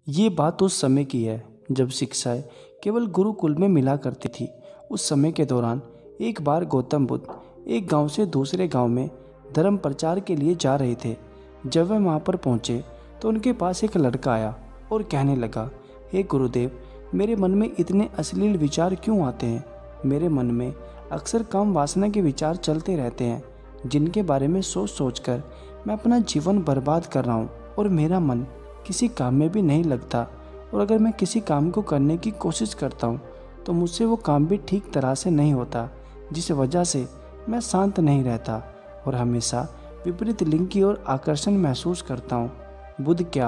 ये बात उस समय की है जब शिक्षाएं केवल गुरुकुल में मिला करती थी। उस समय के दौरान एक बार गौतम बुद्ध एक गांव से दूसरे गांव में धर्म प्रचार के लिए जा रहे थे। जब वे वहां पर पहुंचे तो उनके पास एक लड़का आया और कहने लगा, हे गुरुदेव, मेरे मन में इतने अश्लील विचार क्यों आते हैं? मेरे मन में अक्सर काम वासना के विचार चलते रहते हैं, जिनके बारे में सोच सोच कर मैं अपना जीवन बर्बाद कर रहा हूँ और मेरा मन किसी काम में भी नहीं लगता। और अगर मैं किसी काम को करने की कोशिश करता हूँ तो मुझसे वो काम भी ठीक तरह से नहीं होता, जिस वजह से मैं शांत नहीं रहता और हमेशा विपरीत लिंग की ओर आकर्षण महसूस करता हूँ। बुद्ध, क्या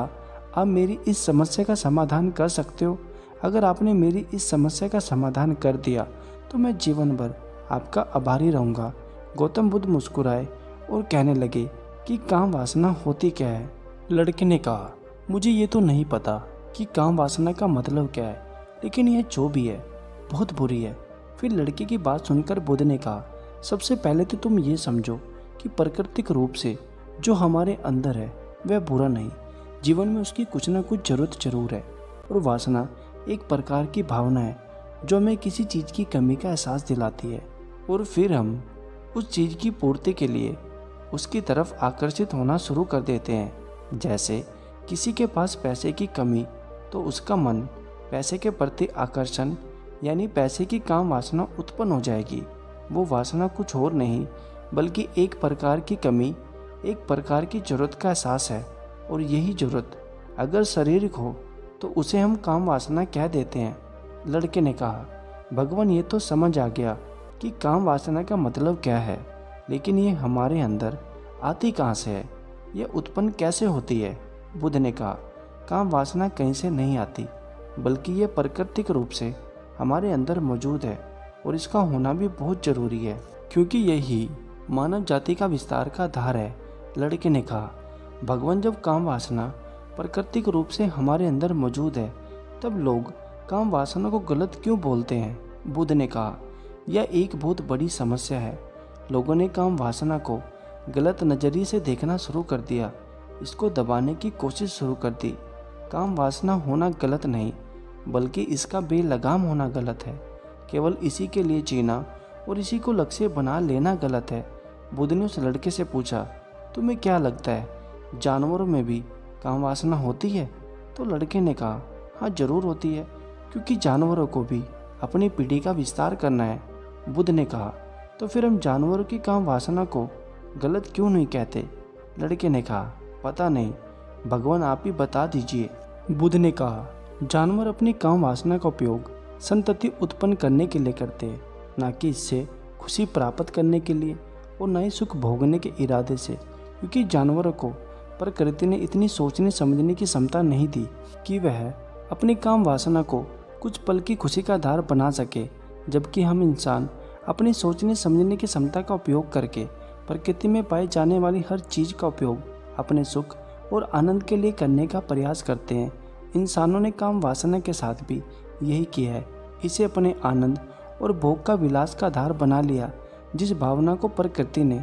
आप मेरी इस समस्या का समाधान कर सकते हो? अगर आपने मेरी इस समस्या का समाधान कर दिया तो मैं जीवन भर आपका आभारी रहूँगा। गौतम बुद्ध मुस्कुराए और कहने लगे कि काम वासना होती क्या है? लड़के ने कहा, मुझे ये तो नहीं पता कि काम वासना का मतलब क्या है, लेकिन यह जो भी है बहुत बुरी है। फिर लड़के की बात सुनकर बुद्ध ने कहा, सबसे पहले तो तुम ये समझो कि प्राकृतिक रूप से जो हमारे अंदर है वह बुरा नहीं। जीवन में उसकी कुछ ना कुछ जरूरत जरूर है और वासना एक प्रकार की भावना है जो हमें किसी चीज़ की कमी का एहसास दिलाती है और फिर हम उस चीज़ की पूर्ति के लिए उसकी तरफ आकर्षित होना शुरू कर देते हैं। जैसे किसी के पास पैसे की कमी तो उसका मन पैसे के प्रति आकर्षण यानी पैसे की काम वासना उत्पन्न हो जाएगी। वो वासना कुछ और नहीं बल्कि एक प्रकार की कमी, एक प्रकार की जरूरत का एहसास है और यही जरूरत अगर शारीरिक हो तो उसे हम काम वासना कह देते हैं। लड़के ने कहा, भगवान, ये तो समझ आ गया कि काम वासना का मतलब क्या है, लेकिन ये हमारे अंदर आती कहाँ से है? यह उत्पन्न कैसे होती है? बुद्ध ने कहा, काम वासना कहीं से नहीं आती बल्कि ये प्राकृतिक रूप से हमारे अंदर मौजूद है और इसका होना भी बहुत जरूरी है, क्योंकि यही मानव जाति का विस्तार का आधार है। लड़के ने कहा, भगवान, जब काम वासना प्राकृतिक रूप से हमारे अंदर मौजूद है तब लोग काम वासना को गलत क्यों बोलते हैं? बुद्ध ने कहा, यह एक बहुत बड़ी समस्या है। लोगों ने काम वासना को गलत नज़रिए से देखना शुरू कर दिया, इसको दबाने की कोशिश शुरू कर दी। काम वासना होना गलत नहीं बल्कि इसका बेलगाम होना गलत है। केवल इसी के लिए जीना और इसी को लक्ष्य बना लेना गलत है। बुद्ध ने उस लड़के से पूछा, तुम्हें क्या लगता है जानवरों में भी काम वासना होती है? तो लड़के ने कहा, हाँ जरूर होती है, क्योंकि जानवरों को भी अपनी पीढ़ी का विस्तार करना है। बुद्ध ने कहा, तो फिर हम जानवरों की काम वासना को गलत क्यों नहीं कहते? लड़के ने कहा, पता नहीं, भगवान आप ही बता दीजिए। बुद्ध ने कहा, जानवर अपनी काम वासना का उपयोग संतति उत्पन्न करने के लिए करते हैं, ना कि इससे खुशी प्राप्त करने के लिए और न ही सुख भोगने के इरादे से, क्योंकि जानवरों को प्रकृति ने इतनी सोचने समझने की क्षमता नहीं दी कि वह अपनी काम वासना को कुछ पल की खुशी का आधार बना सके, जबकि हम इंसान अपनी सोचने समझने की क्षमता का उपयोग करके प्रकृति में पाई जाने वाली हर चीज़ का उपयोग अपने सुख और आनंद के लिए करने का प्रयास करते हैं। इंसानों ने काम वासना के साथ भी यही किया है, इसे अपने आनंद और भोग का विलास का आधार बना लिया। जिस भावना को प्रकृति ने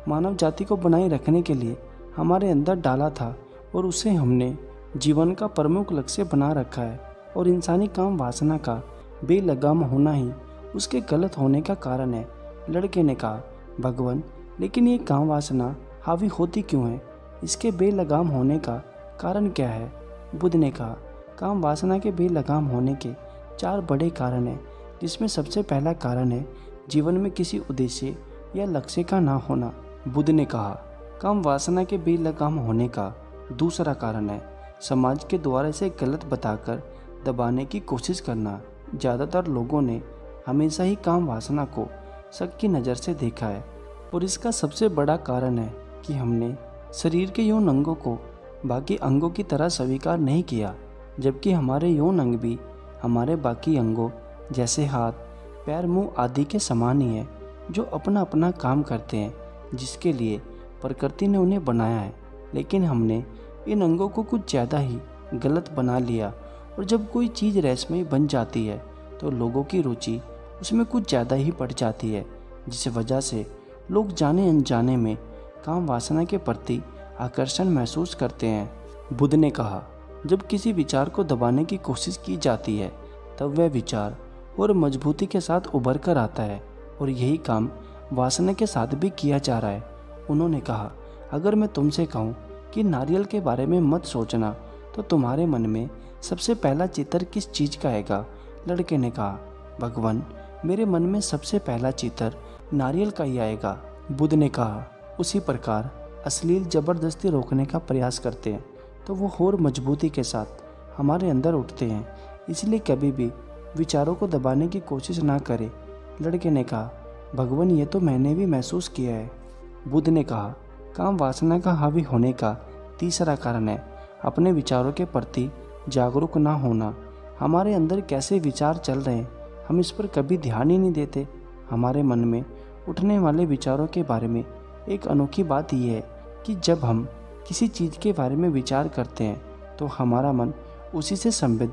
मानव जाति को बनाए रखने के लिए हमारे अंदर डाला था और उसे हमने जीवन का प्रमुख लक्ष्य बना रखा है, और इंसानी काम वासना का बेलगाम होना ही उसके गलत होने का कारण है। लड़के ने कहा, भगवान, लेकिन ये काम वासना हावी होती क्यों है? इसके बेलगाम होने का कारण क्या है? बुद्ध ने कहा, काम वासना के बेलगाम होने के 4 बड़े कारण हैं, जिसमें सबसे पहला कारण है जीवन में किसी उद्देश्य या लक्ष्य का ना होना। बुद्ध ने कहा, काम वासना के बेलगाम होने का दूसरा कारण है समाज के द्वारा इसे गलत बताकर दबाने की कोशिश करना। ज़्यादातर लोगों ने हमेशा ही काम वासना को शक की नज़र से देखा है, और इसका सबसे बड़ा कारण है कि हमने शरीर के यौन अंगों को बाकी अंगों की तरह स्वीकार नहीं किया, जबकि हमारे यौन अंग भी हमारे बाकी अंगों जैसे हाथ, पैर, मुंह आदि के समान ही है, जो अपना अपना काम करते हैं, जिसके लिए प्रकृति ने उन्हें बनाया है। लेकिन हमने इन अंगों को कुछ ज़्यादा ही गलत बना लिया, और जब कोई चीज़ रहस्यमयी बन जाती है तो लोगों की रुचि उसमें कुछ ज़्यादा ही बढ़ जाती है, जिस वजह से लोग जाने अनजाने में काम वासना के प्रति आकर्षण महसूस करते हैं। बुद्ध ने कहा, जब किसी विचार को दबाने की कोशिश की जाती है तब वह विचार और मजबूती के साथ उभर कर आता है, और यही काम वासना के साथ भी किया जा रहा है। उन्होंने कहा, अगर मैं तुमसे कहूँ कि नारियल के बारे में मत सोचना तो तुम्हारे मन में सबसे पहला चित्र किस चीज़ का आएगा? लड़के ने कहा, भगवान, मेरे मन में सबसे पहला चित्र नारियल का ही आएगा। बुद्ध ने कहा, उसी प्रकार अश्लील जबरदस्ती रोकने का प्रयास करते हैं तो वो और मजबूती के साथ हमारे अंदर उठते हैं, इसलिए कभी भी विचारों को दबाने की कोशिश ना करें। लड़के ने कहा, भगवान, ये तो मैंने भी महसूस किया है। बुद्ध ने कहा, काम वासना का हावी होने का तीसरा कारण है अपने विचारों के प्रति जागरूक ना होना। हमारे अंदर कैसे विचार चल रहे हैं हम इस पर कभी ध्यान ही नहीं देते। हमारे मन में उठने वाले विचारों के बारे में एक अनोखी बात यह है कि जब हम किसी चीज़ के बारे में विचार करते हैं तो हमारा मन उसी से संबद्ध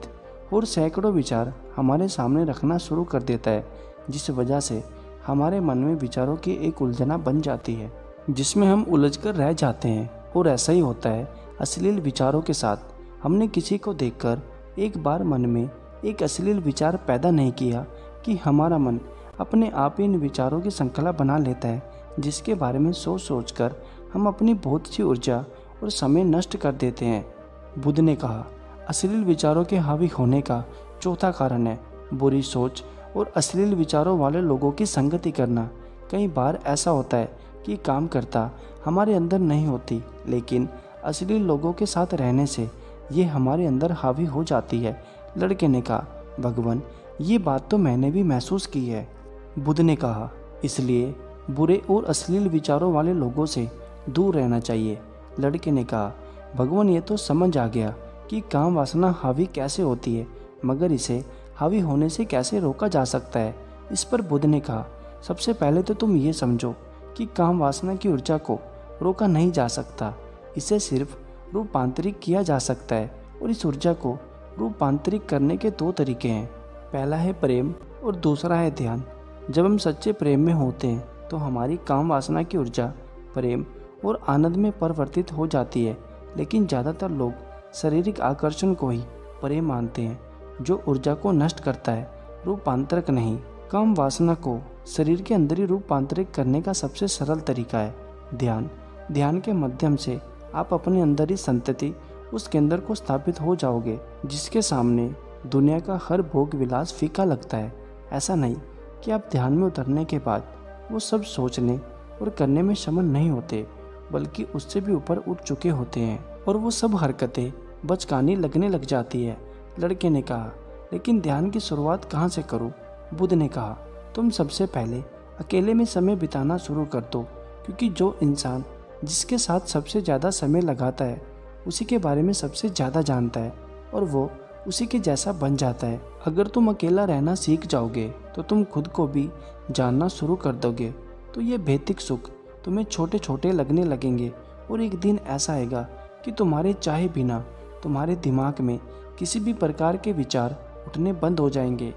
और सैकड़ों विचार हमारे सामने रखना शुरू कर देता है, जिस वजह से हमारे मन में विचारों की एक उलझना बन जाती है जिसमें हम उलझकर रह जाते हैं। और ऐसा ही होता है अश्लील विचारों के साथ। हमने किसी को देखकर एक बार मन में एक अश्लील विचार पैदा नहीं किया कि हमारा मन अपने आप ही इन विचारों की श्रृंखला बना लेता है, जिसके बारे में सोच सोच कर हम अपनी बहुत सी ऊर्जा और समय नष्ट कर देते हैं। बुद्ध ने कहा, अश्लील विचारों के हावी होने का चौथा कारण है बुरी सोच और अश्लील विचारों वाले लोगों की संगति करना। कई बार ऐसा होता है कि काम करता हमारे अंदर नहीं होती, लेकिन अश्लील लोगों के साथ रहने से ये हमारे अंदर हावी हो जाती है। लड़के ने कहा, भगवान, ये बात तो मैंने भी महसूस की है। बुद्ध ने कहा, इसलिए बुरे और अश्लील विचारों वाले लोगों से दूर रहना चाहिए। लड़के ने कहा, भगवान, ये तो समझ आ गया कि काम वासना हावी कैसे होती है, मगर इसे हावी होने से कैसे रोका जा सकता है। इस पर बुद्ध ने कहा, सबसे पहले तो तुम ये समझो कि काम वासना की ऊर्जा को रोका नहीं जा सकता, इसे सिर्फ रूपांतरित किया जा सकता है। और इस ऊर्जा को रूपांतरित करने के दो तरीके हैं, पहला है प्रेम और दूसरा है ध्यान। जब हम सच्चे प्रेम में होते हैं तो हमारी काम वासना की ऊर्जा प्रेम और आनंद में परिवर्तित हो जाती है, लेकिन ज़्यादातर लोग शारीरिक आकर्षण को ही प्रेम मानते हैं, जो ऊर्जा को नष्ट करता है, रूपांतरक नहीं। काम वासना को शरीर के अंदर ही रूपांतरित करने का सबसे सरल तरीका है ध्यान। ध्यान के माध्यम से आप अपने अंदर ही संतति, उस केंद्र को स्थापित हो जाओगे जिसके सामने दुनिया का हर भोग विलास फीका लगता है। ऐसा नहीं कि आप ध्यान में उतरने के बाद वो सब सोचने और करने में समर्थ नहीं होते, बल्कि उससे भी ऊपर उठ चुके होते हैं और वो सब हरकतें बचकानी लगने लग जाती है। लड़के ने कहा, लेकिन ध्यान की शुरुआत कहाँ से करूँ? बुद्ध ने कहा, तुम सबसे पहले अकेले में समय बिताना शुरू कर दो, क्योंकि जो इंसान जिसके साथ सबसे ज़्यादा समय लगाता है उसी के बारे में सबसे ज़्यादा जानता है और वो उसी के जैसा बन जाता है। अगर तुम अकेला रहना सीख जाओगे तो तुम खुद को भी जानना शुरू कर दोगे, तो ये भौतिक सुख तुम्हें छोटे छोटे लगने लगेंगे और एक दिन ऐसा आएगा कि तुम्हारे चाहे बिना तुम्हारे दिमाग में किसी भी प्रकार के विचार उठने बंद हो जाएंगे।